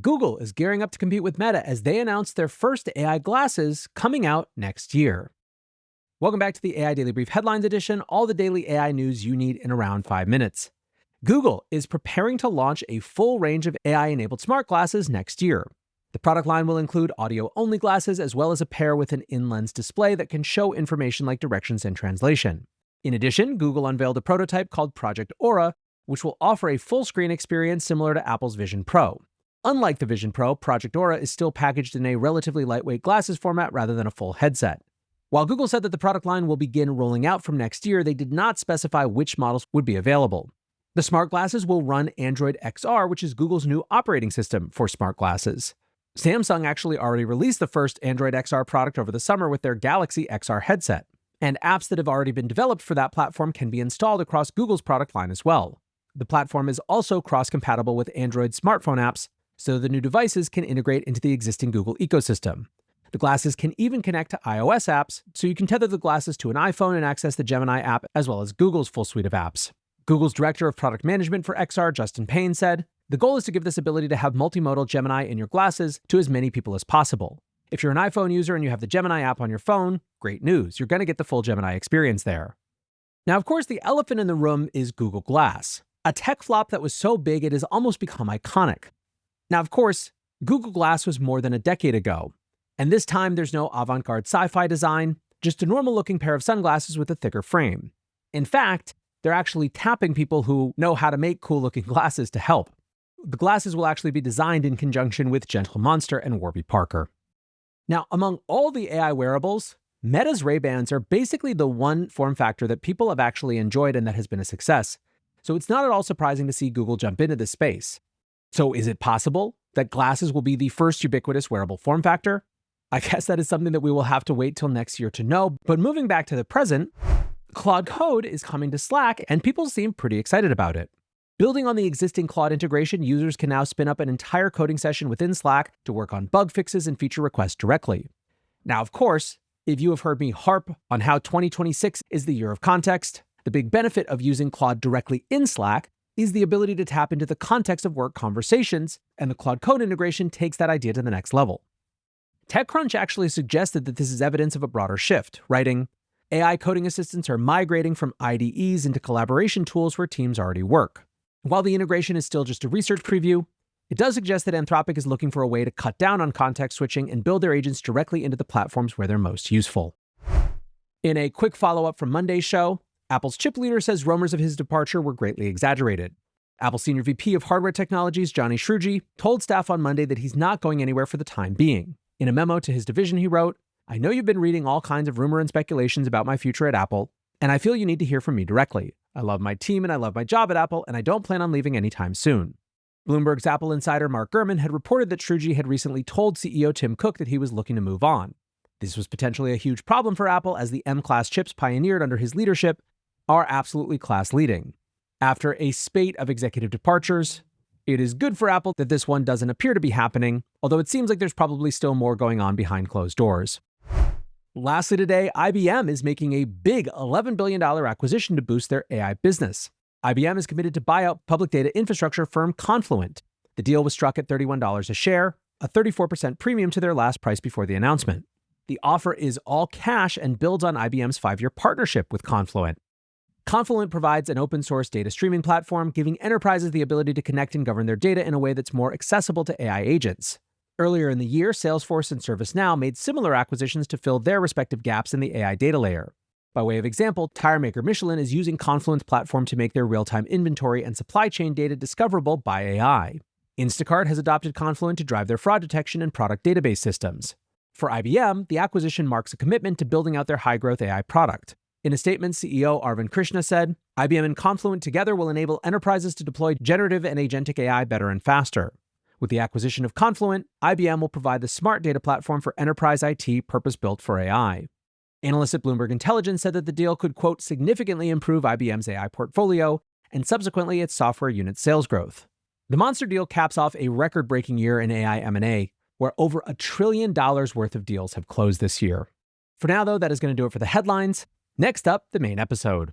Google is gearing up to compete with Meta as they announce their first AI glasses coming out next year. Welcome back to the AI Daily Brief Headlines Edition, all the daily AI news you need in around 5 minutes. Google is preparing to launch a full range of AI-enabled smart glasses next year. The product line will include audio-only glasses as well as a pair with an in-lens display that can show information like directions and translation. In addition, Google unveiled a prototype called Project Aura, which will offer a full-screen experience similar to Apple's Vision Pro. Unlike the Vision Pro, Project Aura is still packaged in a relatively lightweight glasses format rather than a full headset. While Google said that the product line will begin rolling out from next year, they did not specify which models would be available. The smart glasses will run Android XR, which is Google's new operating system for smart glasses. Samsung actually already released the first Android XR product over the summer with their Galaxy XR headset, and apps that have already been developed for that platform can be installed across Google's product line as well. The platform is also cross-compatible with Android smartphone apps, so the new devices can integrate into the existing Google ecosystem. The glasses can even connect to iOS apps, so you can tether the glasses to an iPhone and access the Gemini app as well as Google's full suite of apps. Google's Director of Product Management for XR, Justin Payne, said, "The goal is to give this ability to have multimodal Gemini in your glasses to as many people as possible. If you're an iPhone user and you have the Gemini app on your phone, great news, you're going to get the full Gemini experience there." Now, of course, the elephant in the room is Google Glass, a tech flop that was so big it has almost become iconic. Now, of course, Google Glass was more than a decade ago, and this time there's no avant-garde sci-fi design, just a normal-looking pair of sunglasses with a thicker frame. In fact, they're actually tapping people who know how to make cool-looking glasses to help. The glasses will actually be designed in conjunction with Gentle Monster and Warby Parker. Now, among all the AI wearables, Meta's Ray-Bans are basically the one form factor that people have actually enjoyed and that has been a success. So it's not at all surprising to see Google jump into this space. So is it possible that glasses will be the first ubiquitous wearable form factor? I guess that is something that we will have to wait till next year to know. But moving back to the present, Claude Code is coming to Slack, and people seem pretty excited about it. Building on the existing Claude integration, users can now spin up an entire coding session within Slack to work on bug fixes and feature requests directly. Now, of course, if you have heard me harp on how 2026 is the year of context, the big benefit of using Claude directly in Slack is the ability to tap into the context of work conversations, and the Claude Code integration takes that idea to the next level. TechCrunch actually suggested that this is evidence of a broader shift, writing, "AI coding assistants are migrating from IDEs into collaboration tools where teams already work. While the integration is still just a research preview, it does suggest that Anthropic is looking for a way to cut down on context switching and build their agents directly into the platforms where they're most useful." In a quick follow-up from Monday's show, Apple's chip leader says rumors of his departure were greatly exaggerated. Apple Senior VP of Hardware Technologies, Johnny Shruji, told staff on Monday that he's not going anywhere for the time being. In a memo to his division, he wrote, "I know you've been reading all kinds of rumor and speculations about my future at Apple, and I feel you need to hear from me directly. I love my team and I love my job at Apple, and I don't plan on leaving anytime soon." Bloomberg's Apple insider Mark Gurman had reported that Shruji had recently told CEO Tim Cook that he was looking to move on. This was potentially a huge problem for Apple, as the M-class chips pioneered under his leadership are absolutely class-leading. After a spate of executive departures, it is good for Apple that this one doesn't appear to be happening, although it seems like there's probably still more going on behind closed doors. Lastly today, IBM is making a big $11 billion acquisition to boost their AI business. IBM is committed to buy out public data infrastructure firm Confluent. The deal was struck at $31 a share, a 34% premium to their last price before the announcement. The offer is all cash and builds on IBM's 5-year partnership with Confluent. Confluent provides an open-source data streaming platform, giving enterprises the ability to connect and govern their data in a way that's more accessible to AI agents. Earlier in the year, Salesforce and ServiceNow made similar acquisitions to fill their respective gaps in the AI data layer. By way of example, tire maker Michelin is using Confluent's platform to make their real-time inventory and supply chain data discoverable by AI. Instacart has adopted Confluent to drive their fraud detection and product database systems. For IBM, the acquisition marks a commitment to building out their high-growth AI product. In a statement, CEO Arvind Krishna said, "IBM and Confluent together will enable enterprises to deploy generative and agentic AI better and faster. With the acquisition of Confluent, IBM will provide the smart data platform for enterprise IT purpose-built for AI." Analysts at Bloomberg Intelligence said that the deal could, quote, significantly improve IBM's AI portfolio and subsequently its software unit sales growth. The monster deal caps off a record-breaking year in AI M&A, where over $1 trillion worth of deals have closed this year. For now, though, that is going to do it for the headlines. Next up, the main episode.